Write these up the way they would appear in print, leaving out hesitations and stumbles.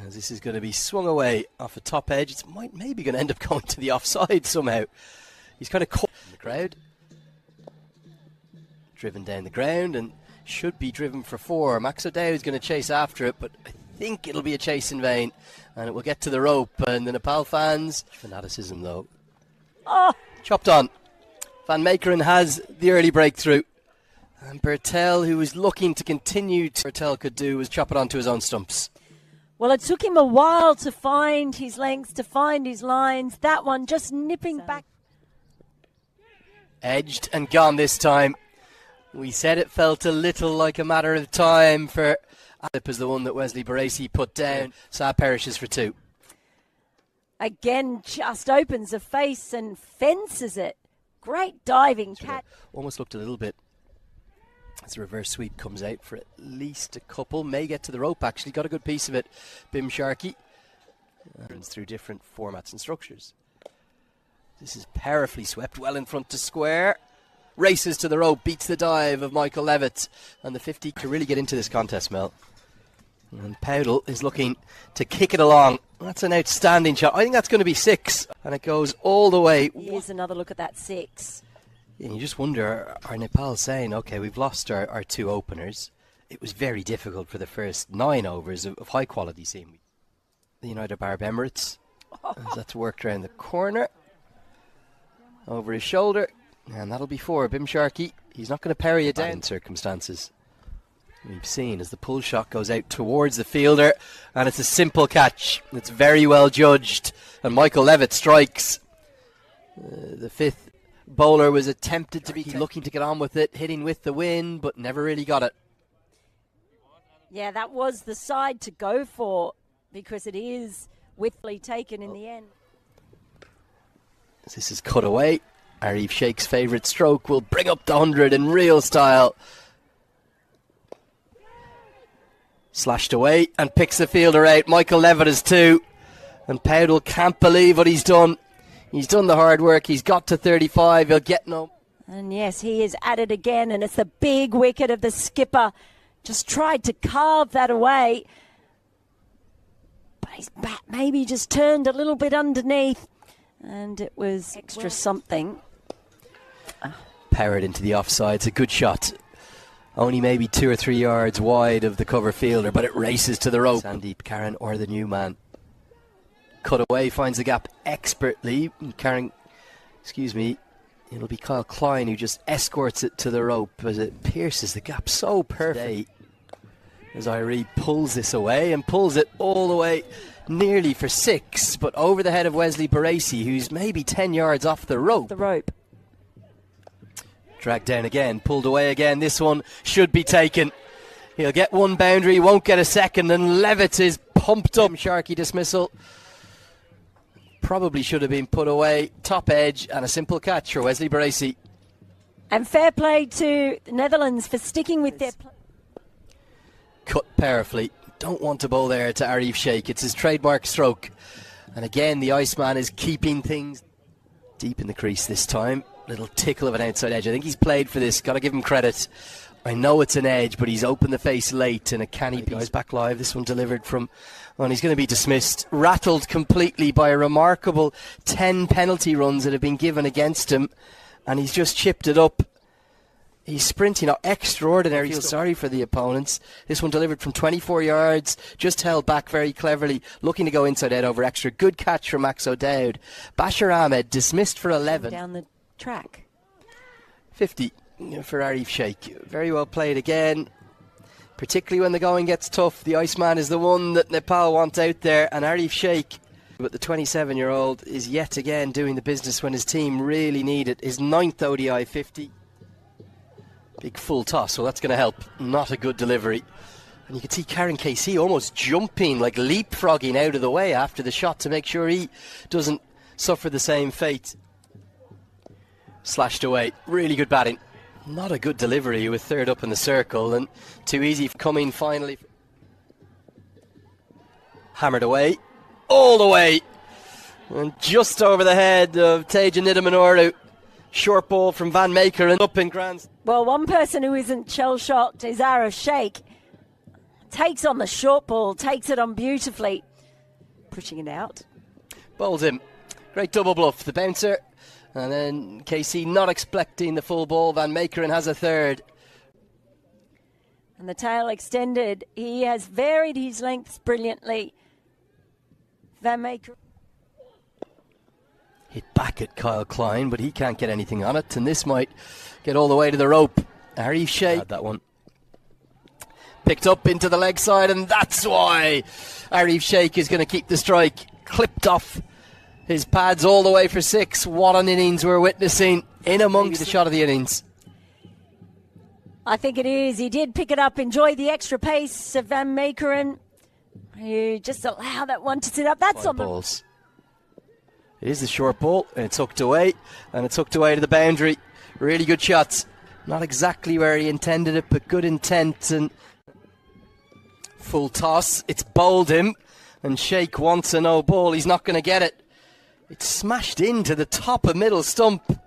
As this is going to be swung away off a top edge. It's maybe going to end up going to the offside somehow. He's kind of caught in the crowd. Driven down the ground and should be driven for 4. Max O'Dowd's going to chase after it, but I think it'll be a chase in vain. And it will get to the rope. And the Nepal fans, fanaticism though. Oh! Chopped on. Van Meekeren has the early breakthrough. And Bertel, who was looking to continue to Bertel could do, was chop it onto his own stumps. Well, it took him a while to find his lengths, to find his lines. That one just nipping back. Edged and gone this time. We said it felt a little like a matter of time for Alip as the one that Wesley Baracey put down. Saab perishes for 2. Again, just opens a face and fences it. Great diving catch. Almost looked a little bit as the reverse sweep comes out for at least a couple. May get to the rope actually. Got a good piece of it. Bim Sharkey. Runs through different formats and structures. This is powerfully swept well in front to square. Races to the rope. Beats the dive of Michael Levitt. And the 50 to really get into this contest, Mel. And Powdell is looking to kick it along. That's an outstanding shot. I think that's going to be 6. And it goes all the way. Here's another look at that 6. And you just wonder, are Nepal saying, OK, we've lost our 2 openers. It was very difficult for the first 9 overs of high quality seaweed. The United Arab Emirates. That's worked around the corner. Over his shoulder. And that'll be 4. Bim Sharkey. He's not going to parry it down in circumstances. We've seen as the pull shot goes out towards the fielder. And it's a simple catch. It's very well judged. And Michael Levitt strikes. The 5th bowler was attempted to be looking to get on with it, hitting with the wind, but never really got it. Yeah, that was the side to go for because it is withly taken in the end. This is cut away. Arif Sheikh's favourite stroke will bring up the 100 in real style. Slashed away and picks the fielder out. Michael Levitt is 2. And Powdell can't believe what he's done. He's done the hard work. He's got to 35. He'll get no. And yes, he is at it again. And it's the big wicket of the skipper. Just tried to carve that away. But his bat maybe just turned a little bit underneath. And it was extra something. Powered into the offside. It's a good shot. Only maybe 2 or 3 yards wide of the cover fielder. But it races to the rope. Sandeep Karan or the new man. Cut away, finds the gap expertly. Karen, it'll be Kyle Klein who just escorts it to the rope as it pierces the gap so perfectly. As Irie pulls this away and pulls it all the way nearly for 6, but over the head of Wesley Baracey, who's maybe 10 yards off the rope. Dragged down again, pulled away again. This one should be taken. He'll get 1 boundary, won't get a second, and Levitt is pumped up. Sharkey dismissal. Probably should have been put away. Top edge and a simple catch for Wesley Baracey. And fair play to the Netherlands for sticking with their play. Cut powerfully. Don't want to bowl there to Arif Sheikh. It's his trademark stroke. And again, the Iceman is keeping things deep in the crease this time. Little tickle of an outside edge. I think he's played for this. Got to give him credit. I know it's an edge, but he's opened the face late and a canny piece. Guys back live. This one delivered from... and he's going to be dismissed. Rattled completely by a remarkable 10 penalty runs that have been given against him. And he's just chipped it up. He's sprinting out extraordinary. I feel sorry for the opponents. This one delivered from 24 yards. Just held back very cleverly. Looking to go inside out over extra. Good catch from Max O'Dowd. Bashir Ahmed dismissed for 11. Down the track. 50 for Arif Sheikh. Very well played again. Particularly when the going gets tough. The Iceman is the one that Nepal want out there. And Arif Sheikh, but the 27-year-old, is yet again doing the business when his team really need it. His 9th ODI 50. Big full toss, well that's going to help. Not a good delivery. And you can see Karen KC almost jumping, like leapfrogging out of the way after the shot to make sure he doesn't suffer the same fate. Slashed away. Really good batting. Not a good delivery with 3rd up in the circle, and too easy coming finally. Hammered away. All the way. And just over the head of Teja Nidamanoru. Short ball from Van Meekeren and up in grand. Well, one person who isn't shell-shocked is Arif Sheikh. Takes on the short ball, takes it on beautifully. pushing it out. Bowls him. Great double bluff. The bouncer. And then KC not expecting the full ball. Van Meekeren has a third. And the tail extended. He has varied his lengths brilliantly. Van Meekeren. Hit back at Kyle Klein, but he can't get anything on it. And this might get all the way to the rope. Arif Sheikh had that one. Picked up into the leg side, and that's why Arif Sheikh is going to keep the strike. Clipped off his pads all the way for 6. What an innings we're witnessing in amongst the shot of the innings. I think it is. He did pick it up, enjoy the extra pace of Van Meekeren. You just allow that one to sit up. That's 5 on balls. It is the short ball, and it's hooked away, and it's hooked away to the boundary. Really good shots. Not exactly where he intended it, but good intent. And full toss. It's bowled him, and Sheikh wants a no ball. He's not going to get it. It's smashed into the top of middle stump.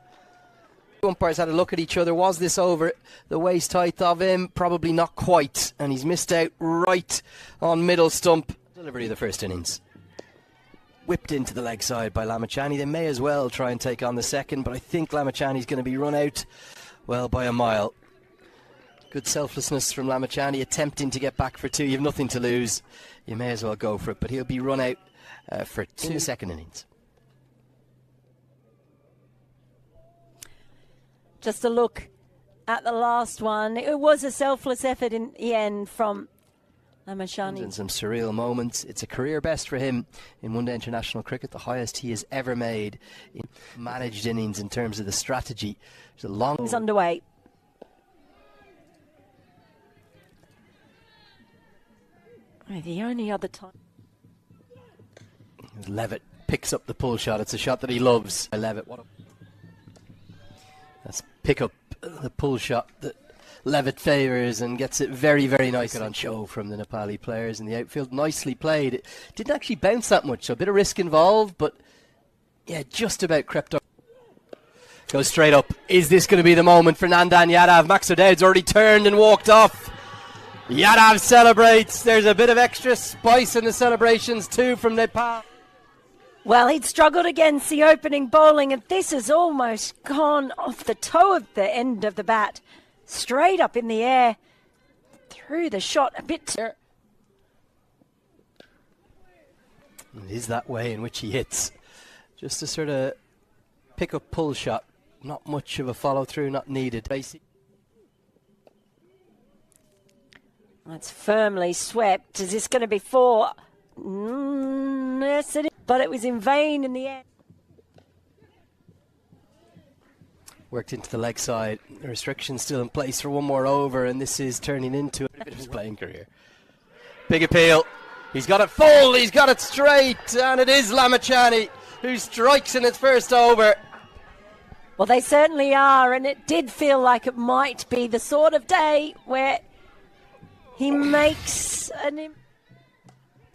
Umpires had a look at each other. Was this over the waist height of him? Probably not quite. And he's missed out right on middle stump. Delivery of the first innings. Whipped into the leg side by Lamachani. They may as well try and take on the second, but I think Lamachani's going to be run out, well, by a mile. Good selflessness from Lamachani, attempting to get back for 2. You have nothing to lose. You may as well go for it, but he'll be run out for 2 in the second innings. Just a look at the last one. It was a selfless effort in the end from Lamachani. And some surreal moments. It's a career best for him in one-day international cricket, the highest he has ever made in managed innings in terms of the strategy. There's a long... He's underway. The only other time... Levitt picks up the pull shot. It's a shot that he loves. Levitt, what a... Let's pick up the pull shot that Levitt favours and gets it very, very nice on show from the Nepali players in the outfield. Nicely played. It didn't actually bounce that much, so a bit of risk involved, but yeah, just about crept up. Goes straight up. Is this going to be the moment for Nandan Yadav? Max O'Dowd's already turned and walked off. Yadav celebrates. There's a bit of extra spice in the celebrations too from Nepal. Well, he'd struggled against the opening bowling, and this has almost gone off the toe of the end of the bat. Straight up in the air. Through the shot a bit. It is that way in which he hits. Just a sort of pick-up pull shot. Not much of a follow-through, not needed. That's firmly swept. Is this going to be 4? Yes, it is. But it was in vain in the end. Worked into the leg side. The restrictions still in place for one more over, and this is turning into a bit of his playing career. Big appeal. He's got it full. He's got it straight, and it is Lamachani who strikes in its first over. Well, they certainly are, and it did feel like it might be the sort of day where he makes an...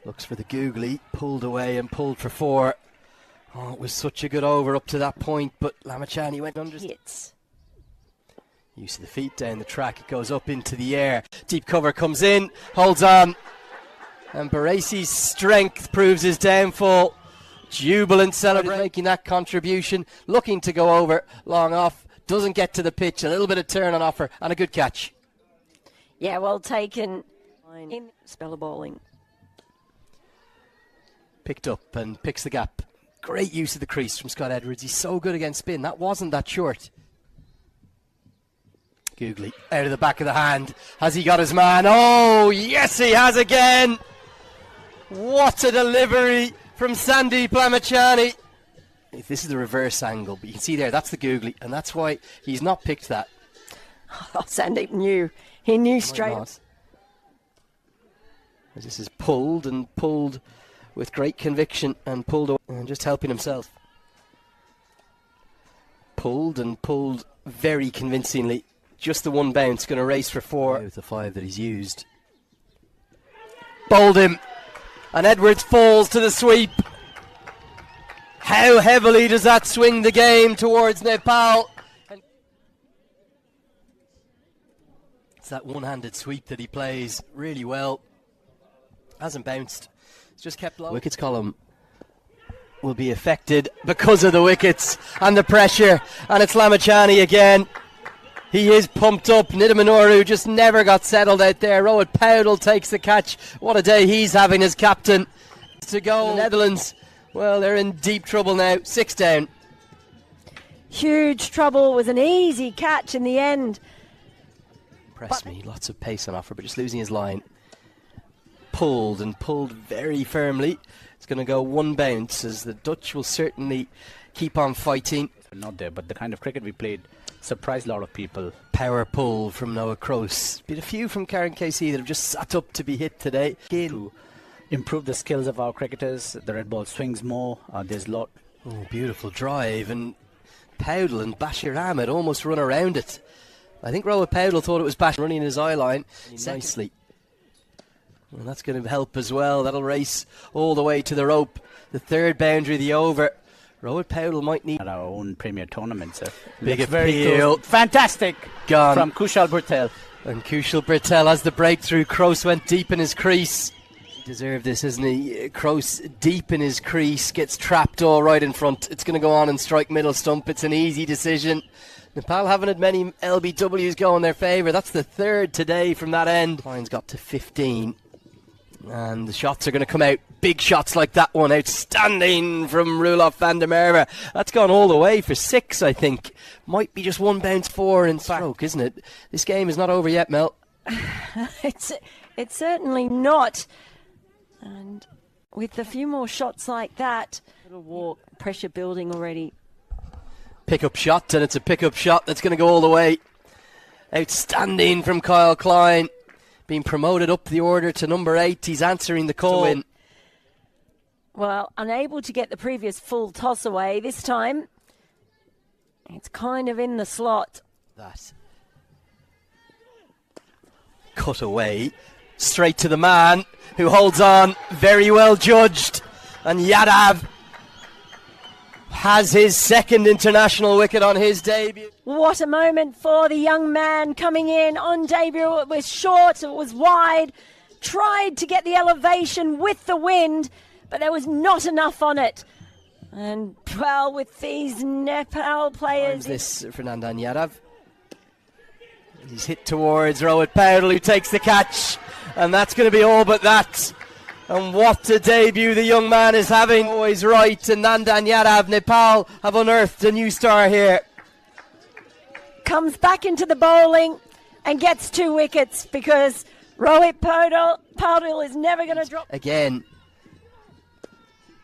Looks for the googly, pulled away and pulled for 4. Oh, it was such a good over up to that point, but Lamachani went under. Hits. Use of the feet down the track, it goes up into the air. Deep cover comes in, holds on. And Baresi's strength proves his downfall. Jubilant celebrating, making that contribution, looking to go over, long off, doesn't get to the pitch, a little bit of turn on offer, and a good catch. Yeah, well taken in spell of bowling. Picked up and picks the gap. Great use of the crease from Scott Edwards. He's so good against spin. That wasn't that short. Googly out of the back of the hand. Has he got his man? Oh, yes, he has again. What a delivery from Sandeep Lamachani. If this is the reverse angle, but you can see there, that's the googly, and that's why he's not picked that. Oh, Sandeep knew. He knew straight. As this is pulled and pulled with great conviction and pulled away and just helping himself. Pulled and pulled very convincingly. Just the one bounce, going to race for 4 with the 5 that he's used. Bowled him, and Edwards falls to the sweep. How heavily does that swing the game towards Nepal? It's that one-handed sweep that he plays really well. Hasn't bounced. It's just kept low. Wickets column will be affected because of the wickets and the pressure, and it's Lamachani again. He is pumped up. Nidamanoru just never got settled out there. Rohit Powdell takes the catch. What a day he's having as captain. To go, the Netherlands, well, they're in deep trouble now. 6 down. Huge trouble. Was an easy catch in the end. Impressed me. Lots of pace on offer, but just losing his line. Pulled and pulled very firmly. It's going to go one bounce, as the Dutch will certainly keep on fighting. Not there, but the kind of cricket we played surprised a lot of people. Power pull from Noah Kroos. Been a few from Karen KC that have just sat up to be hit today. To improve the skills of our cricketers, the red ball swings more. There's a lot. Oh, beautiful drive, and Powdell and Bashir Ahmed almost run around it. I think Rohit Powdell thought it was Bashir running his eye line nicely. And that's going to help as well. That'll race all the way to the rope. The third boundary of the over. Rohit Powdell might need at our own Premier tournament, sir. Big appeal. Fantastic. Gone. From Kushal Britell. And Kushal Britell has the breakthrough. Kroos went deep in his crease. He deserved this, isn't he? Kroos deep in his crease, gets trapped all right in front. It's going to go on and strike middle stump. It's an easy decision. Nepal haven't had many LBWs go in their favour. That's the third today from that end. Line's got to 15. And the shots are going to come out. Big shots like that one. Outstanding from Roelof van der Merwe. That's gone all the way for 6, I think. Might be just one bounce 4 in stroke, isn't it? This game is not over yet, Mel. It's certainly not. And with a few more shots like that, it'll walk. Pressure building already. Pick-up shot, and it's a pick-up shot that's going to go all the way. Outstanding from Kyle Klein. Being promoted up the order to number 8. He's answering the call. In. Well, unable to get the previous full toss away this time. It's kind of in the slot. That cut away. Straight to the man who holds on. Very well judged. And Yadav has his second international wicket on his debut. What a moment for the young man coming in on debut. It was short, it was wide. Tried to get the elevation with the wind, but there was not enough on it. And, well, with these Nepal players... This Fernandan Yadav. He's hit towards Rohit Powdell, who takes the catch. And that's going to be all but that. And what a debut the young man is having. Always right. And Nandan Yadav, Nepal have unearthed a new star here. Comes back into the bowling and gets 2 wickets because Rohit Powdell is never going to drop. Again,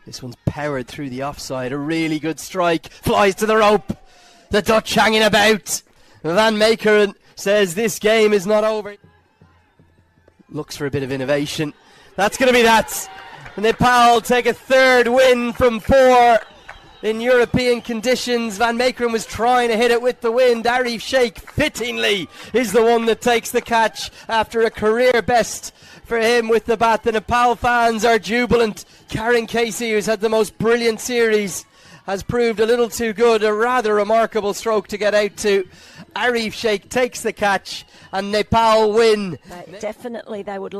this one's powered through the offside. A really good strike. Flies to the rope. The Dutch hanging about. Van Meekeren says this game is not over. Looks for a bit of innovation. That's going to be that. Nepal take a third win from 4 in European conditions. Van Meekeren was trying to hit it with the wind. Arif Sheikh, fittingly, is the one that takes the catch after a career best for him with the bat. The Nepal fans are jubilant. Karen Casey, who's had the most brilliant series, has proved a little too good. A rather remarkable stroke to get out to. Arif Sheikh takes the catch and Nepal win. Definitely they would like